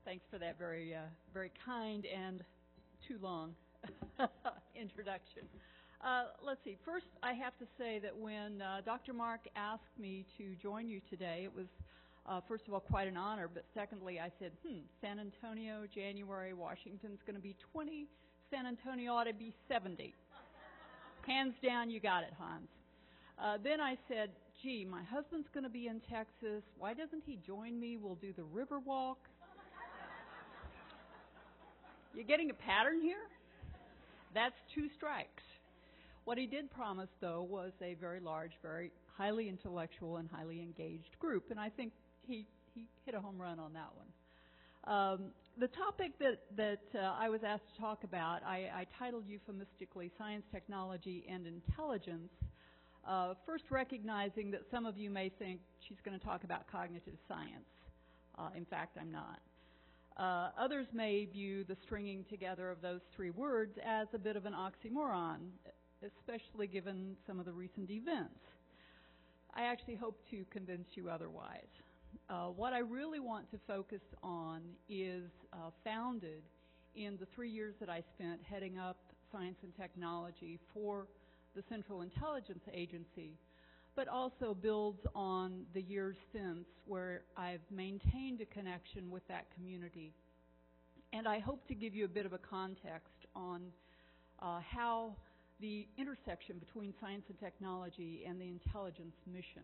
Thanks for that very kind and too long introduction. Let's see. First, I have to say that when Dr. Mark asked me to join you today, it was, first of all, quite an honor. But secondly, I said, San Antonio, January, Washington's going to be 20. San Antonio ought to be 70. Hands down, you got it, Hans. Then I said, gee, my husband's going to be in Texas. Why doesn't he join me? We'll do the river walk. You getting a pattern here? That's 2 strikes. What he did promise, though, was a very large, very highly intellectual and highly engaged group, and I think he hit a home run on that one. The topic that I was asked to talk about, I titled euphemistically Science, Technology, and Intelligence, first recognizing that some of you may think she's going to talk about cognitive science. In fact, I'm not. Others may view the stringing together of those 3 words as a bit of an oxymoron, especially given some of the recent events. I actually hope to convince you otherwise. What I really want to focus on is founded in the 3 years that I spent heading up science and technology for the Central Intelligence Agency, but also builds on the years since where I've maintained a connection with that community. And I hope to give you a bit of a context on how the intersection between science and technology and the intelligence mission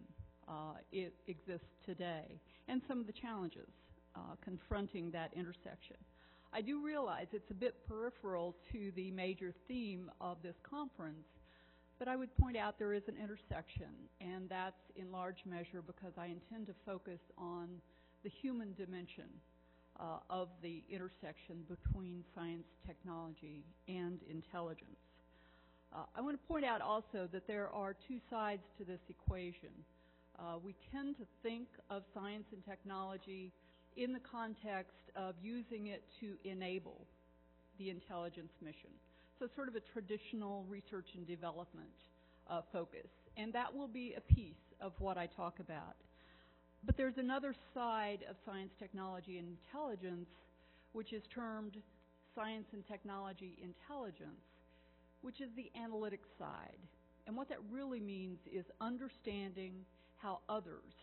it exists today, and some of the challenges confronting that intersection. I do realize it's a bit peripheral to the major theme of this conference, but I would point out there is an intersection, and that's in large measure because I intend to focus on the human dimension of the intersection between science, technology, and intelligence. I want to point out also that there are 2 sides to this equation. We tend to think of science and technology in the context of using it to enable the intelligence mission. So sort of a traditional research and development focus. And that will be a piece of what I talk about. But there's another side of science, technology, and intelligence, which is termed science and technology intelligence, which is the analytic side. And what that really means is understanding how others,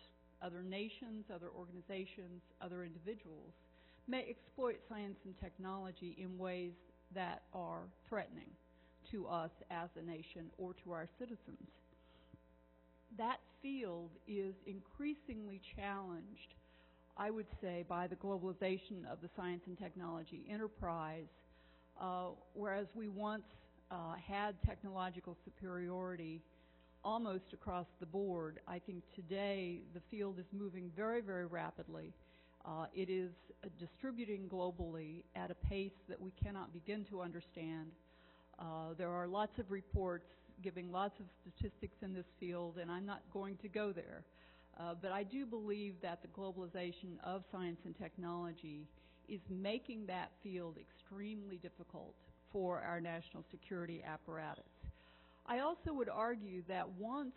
other nations, other organizations, other individuals, may exploit science and technology in ways that are threatening to us as a nation or to our citizens. That field is increasingly challenged, I would say, by the globalization of the science and technology enterprise, whereas we once had technological superiority almost across the board. I think today the field is moving very, very rapidly. It is distributing globally at a pace that we cannot begin to understand. There are lots of reports giving lots of statistics in this field, and I'm not going to go there. But I do believe that the globalization of science and technology is making that field extremely difficult for our national security apparatus. I also would argue that once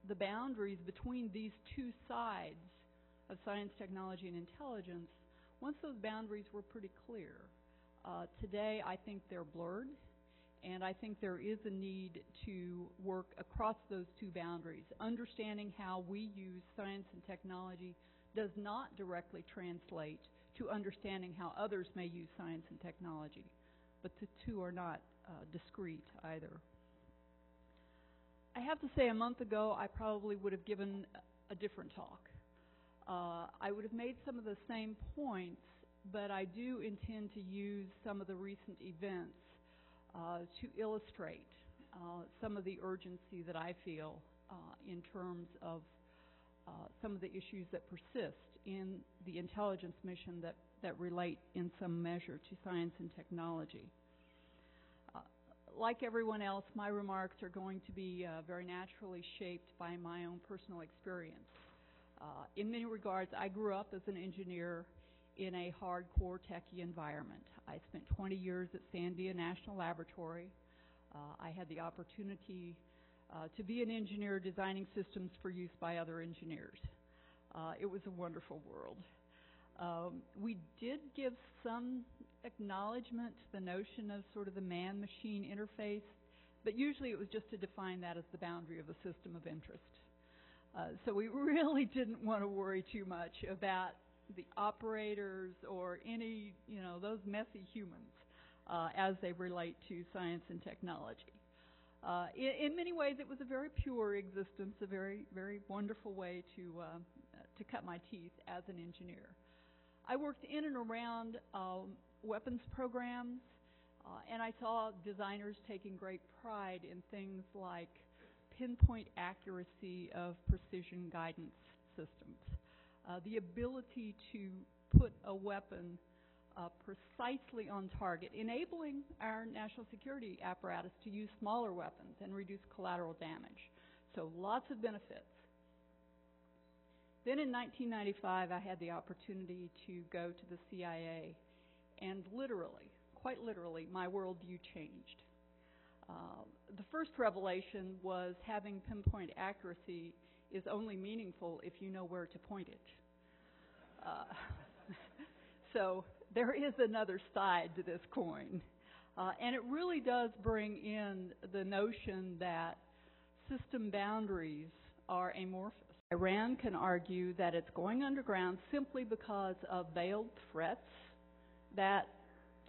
the boundaries between these 2 sides of science, technology, and intelligence, once those boundaries were pretty clear, today I think they're blurred, and I think there is a need to work across those 2 boundaries. Understanding how we use science and technology does not directly translate to understanding how others may use science and technology, but the 2 are not discrete either. I have to say, a month ago, I probably would have given a different talk. I would have made some of the same points, but I do intend to use some of the recent events to illustrate some of the urgency that I feel in terms of some of the issues that persist in the intelligence mission that relate in some measure to science and technology. Like everyone else, my remarks are going to be very naturally shaped by my own personal experience. In many regards, I grew up as an engineer in a hardcore techie environment. I spent 20 years at Sandia National Laboratory. I had the opportunity to be an engineer designing systems for use by other engineers. It was a wonderful world. We did give some acknowledgement to the notion of sort of the man-machine interface, but usually it was just to define that as the boundary of the system of interest. So we really didn't want to worry too much about the operators or any, those messy humans as they relate to science and technology. In many ways, it was a very pure existence, a very, very wonderful way to cut my teeth as an engineer. I worked in and around weapons programs, and I saw designers taking great pride in things like pinpoint accuracy of precision guidance systems, the ability to put a weapon precisely on target, enabling our national security apparatus to use smaller weapons and reduce collateral damage. So lots of benefits. Then in 1995, I had the opportunity to go to the CIA, and literally, quite literally, my worldview changed. The first revelation was having pinpoint accuracy is only meaningful if you know where to point it. So there is another side to this coin. And it really does bring in the notion that system boundaries are amorphous. Iran can argue that it's going underground simply because of veiled threats that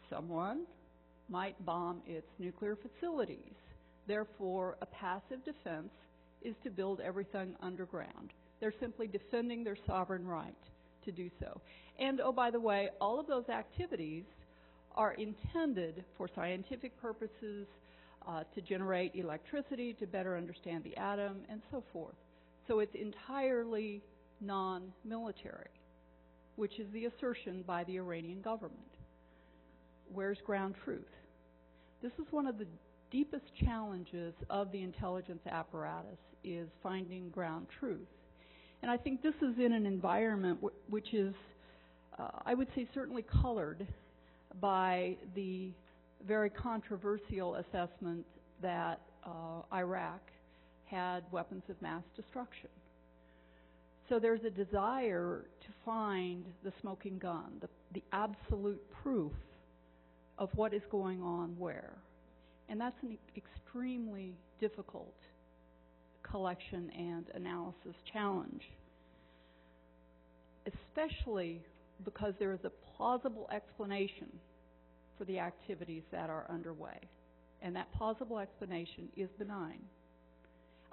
someone might bomb its nuclear facilities. Therefore, a passive defense is to build everything underground. They're simply defending their sovereign right to do so. And, oh, by the way, all of those activities are intended for scientific purposes, to generate electricity, to better understand the atom, and so forth. So it's entirely non-military, which is the assertion by the Iranian government. Where's ground truth? This is one of the deepest challenges of the intelligence apparatus, is finding ground truth. And I think this is in an environment which is, I would say, certainly colored by the very controversial assessment that Iraq had weapons of mass destruction. So there's a desire to find the smoking gun, the absolute proof of what is going on where. And that's an extremely difficult collection and analysis challenge, especially because there is a plausible explanation for the activities that are underway. And that plausible explanation is benign.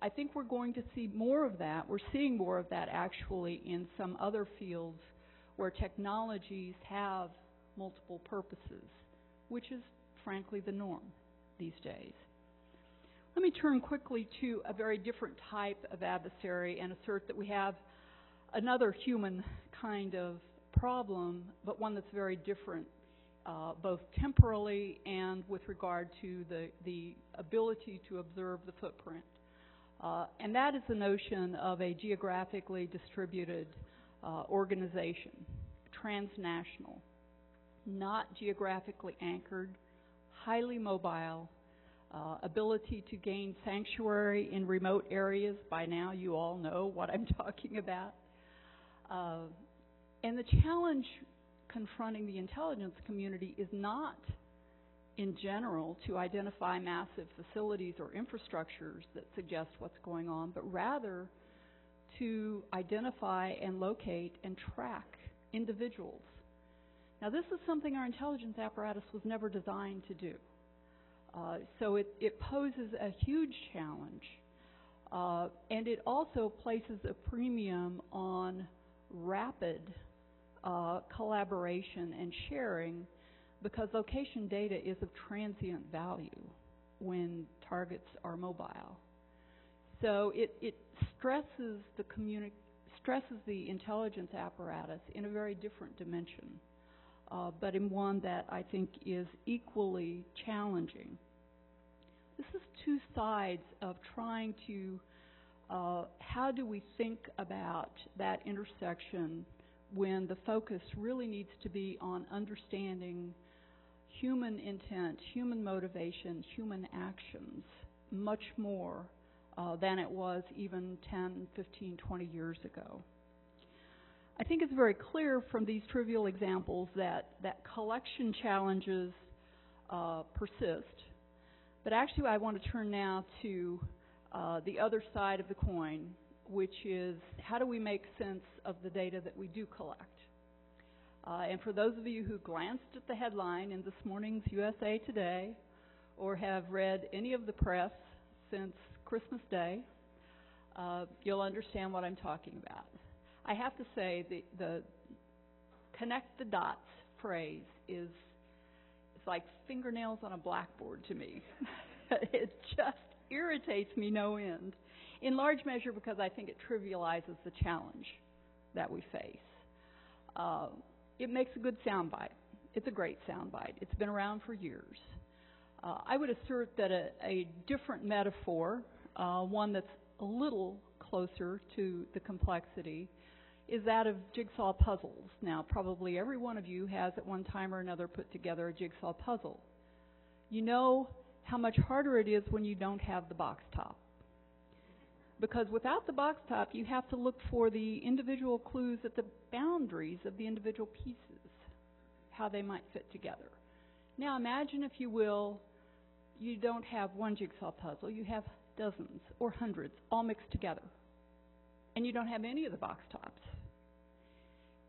I think we're going to see more of that. We're seeing more of that actually in some other fields where technologies have multiple purposes, which is frankly the norm these days. Let me turn quickly to a very different type of adversary and assert that we have another human kind of problem, but one that's very different, both temporally and with regard to the ability to observe the footprint. And that is the notion of a geographically distributed organization, transnational, not geographically anchored, highly mobile, ability to gain sanctuary in remote areas. By now you all know what I'm talking about. And the challenge confronting the intelligence community is not, in general, to identify massive facilities or infrastructures that suggest what's going on, but rather to identify and locate and track individuals. Now, this is something our intelligence apparatus was never designed to do. So it poses a huge challenge, and it also places a premium on rapid collaboration and sharing, because location data is of transient value when targets are mobile. So it stresses the intelligence apparatus in a very different dimension, but in one that I think is equally challenging. This is two sides of trying to, how do we think about that intersection when the focus really needs to be on understanding human intent, human motivation, human actions, much more than it was even 10, 15, 20 years ago. I think it's very clear from these trivial examples that collection challenges persist. But actually I want to turn now to the other side of the coin, which is how do we make sense of the data that we do collect? And for those of you who glanced at the headline in this morning's USA Today or have read any of the press since Christmas Day, you'll understand what I'm talking about. I have to say the connect the dots phrase is like fingernails on a blackboard to me. It just irritates me no end, in large measure because I think it trivializes the challenge that we face. It makes a good soundbite. It's a great soundbite. It's been around for years. I would assert that a different metaphor, one that's a little closer to the complexity, is that of jigsaw puzzles. Now, probably every one of you has at one time or another put together a jigsaw puzzle. You know how much harder it is when you don't have the box top. Because without the box top, you have to look for the individual clues at the boundaries of the individual pieces, how they might fit together. Now imagine, if you will, you don't have one jigsaw puzzle, you have dozens or hundreds all mixed together. And you don't have any of the box tops.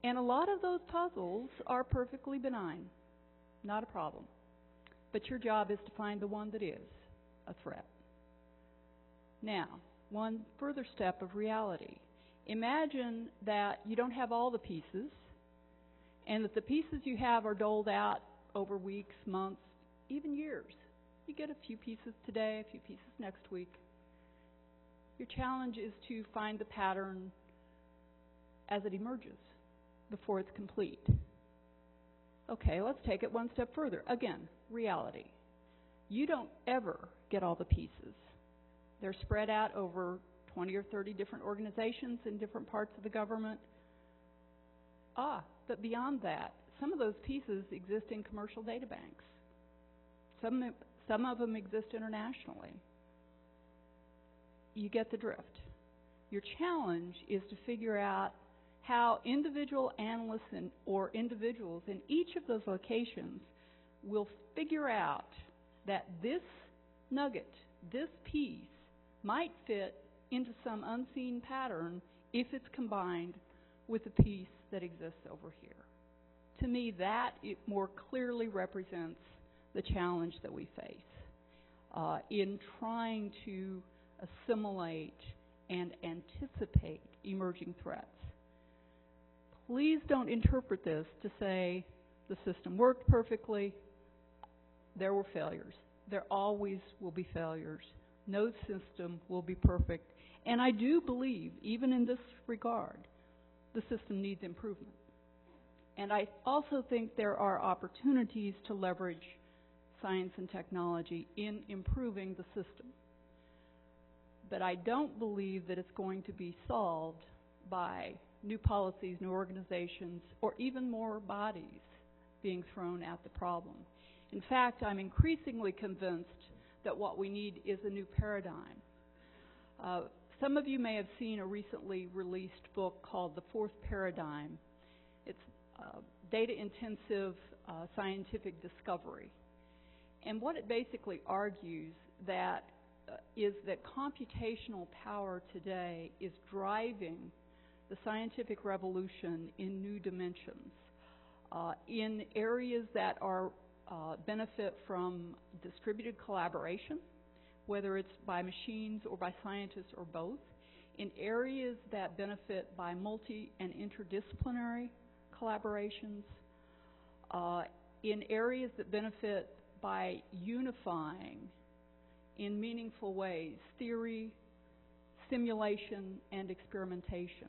And a lot of those puzzles are perfectly benign, not a problem. But your job is to find the one that is a threat. Now, one further step of reality. Imagine that you don't have all the pieces, and that the pieces you have are doled out over weeks, months, even years. You get a few pieces today, a few pieces next week. Your challenge is to find the pattern as it emerges before it's complete. Okay, let's take it one step further. Again, reality. You don't ever get all the pieces. They're spread out over 20 or 30 different organizations in different parts of the government. But beyond that, some of those pieces exist in commercial data banks. Some of them exist internationally. You get the drift. Your challenge is to figure out how individual analysts or individuals in each of those locations will figure out that this nugget, this piece, might fit into some unseen pattern if it's combined with the piece that exists over here. To me, that it more clearly represents the challenge that we face in trying to assimilate and anticipate emerging threats. Please don't interpret this to say the system worked perfectly. There were failures. There always will be failures. No system will be perfect. And I do believe, even in this regard, the system needs improvement. And I also think there are opportunities to leverage science and technology in improving the system. But I don't believe that it's going to be solved by new policies, new organizations, or even more bodies being thrown at the problem. In fact, I'm increasingly convinced that what we need is a new paradigm. Some of you may have seen a recently released book called The Fourth Paradigm. It's data-intensive scientific discovery. And what it basically argues is that computational power today is driving the scientific revolution in new dimensions, in areas that are benefit from distributed collaboration, whether it's by machines or by scientists or both, in areas that benefit by multi- and interdisciplinary collaborations, in areas that benefit by unifying in meaningful ways theory, simulation, and experimentation.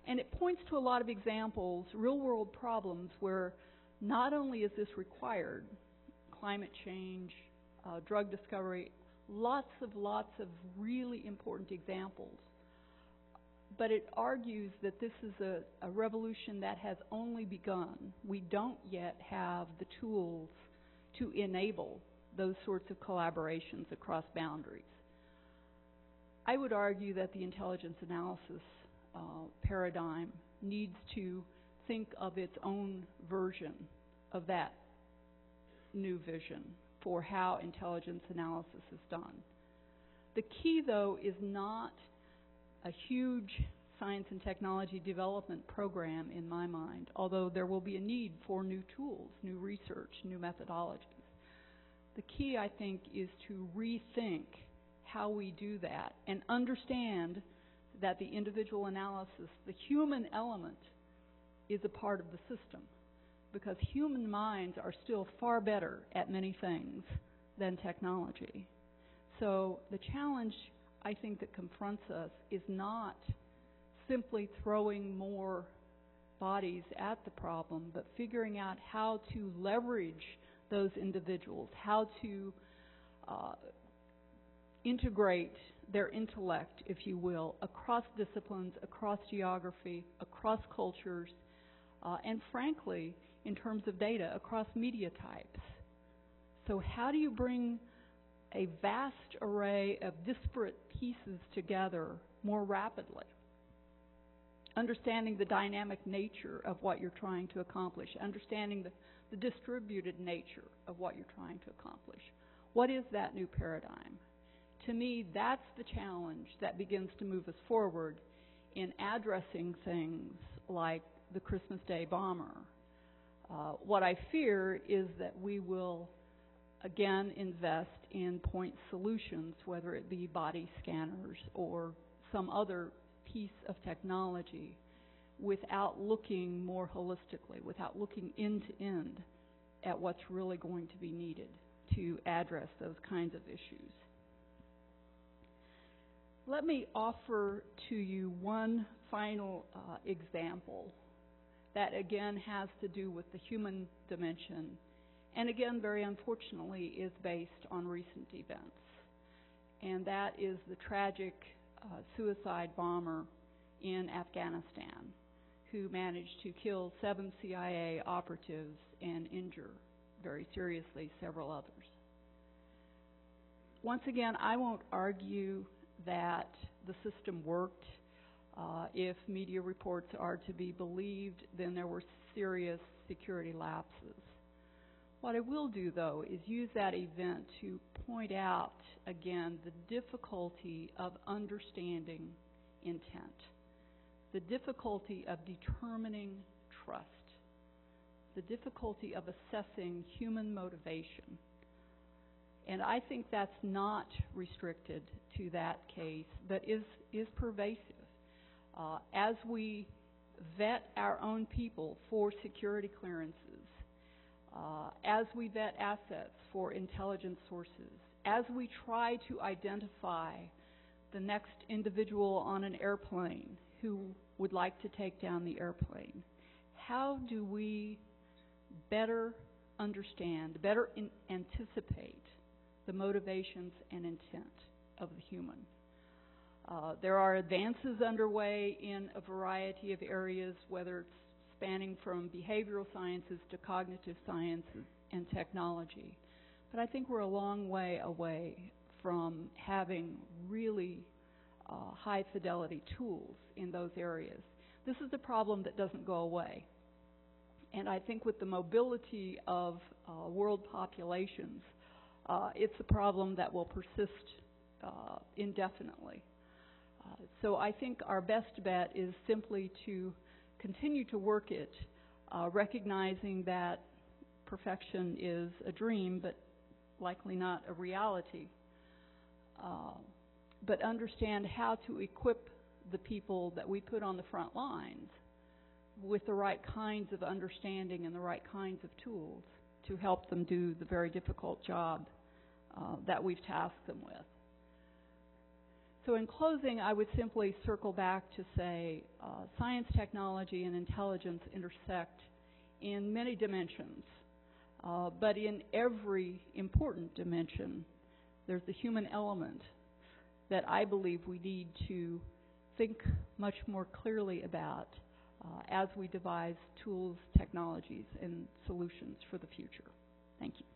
And it points to a lot of examples, real-world problems, where not only is this required, climate change, drug discovery, lots of really important examples, but it argues that this is a revolution that has only begun. We don't yet have the tools to enable those sorts of collaborations across boundaries. I would argue that the intelligence analysis paradigm needs to think of its own version of that new vision for how intelligence analysis is done. The key, though, is not a huge science and technology development program in my mind, although there will be a need for new tools, new research, new methodologies. The key, I think, is to rethink how we do that and understand that the individual analysis, the human element, is a part of the system, because human minds are still far better at many things than technology. So the challenge, I think, that confronts us is not simply throwing more bodies at the problem, but figuring out how to leverage those individuals, how to integrate their intellect, if you will, across disciplines, across geography, across cultures, and frankly, in terms of data, across media types. So how do you bring a vast array of disparate pieces together more rapidly? Understanding the dynamic nature of what you're trying to accomplish, understanding the distributed nature of what you're trying to accomplish. What is that new paradigm? To me, that's the challenge that begins to move us forward in addressing things like the Christmas Day bomber. What I fear is that we will again invest in point solutions, whether it be body scanners or some other piece of technology, without looking more holistically, without looking end to end at what's really going to be needed to address those kinds of issues. Let me offer to you one final example that again has to do with the human dimension, and again, very unfortunately, is based on recent events. And that is the tragic suicide bomber in Afghanistan who managed to kill 7 CIA operatives and injure very seriously several others. Once again, I won't argue that the system worked. If media reports are to be believed, then there were serious security lapses. What I will do, though, is use that event to point out, again, the difficulty of understanding intent, the difficulty of determining trust, the difficulty of assessing human motivation. And I think that's not restricted to that case, but is pervasive. As we vet our own people for security clearances, as we vet assets for intelligence sources, as we try to identify the next individual on an airplane who would like to take down the airplane, how do we better understand, better anticipate the motivations and intent of the human? There are advances underway in a variety of areas, whether it's spanning from behavioral sciences to cognitive sciences and technology. But I think we're a long way away from having really high-fidelity tools in those areas. This is a problem that doesn't go away. And I think with the mobility of world populations, it's a problem that will persist indefinitely. So I think our best bet is simply to continue to work it, recognizing that perfection is a dream, but likely not a reality. But understand how to equip the people that we put on the front lines with the right kinds of understanding and the right kinds of tools to help them do the very difficult job that we've tasked them with. So in closing, I would simply circle back to say science, technology, and intelligence intersect in many dimensions. But in every important dimension, there's the human element that I believe we need to think much more clearly about as we devise tools, technologies, and solutions for the future. Thank you.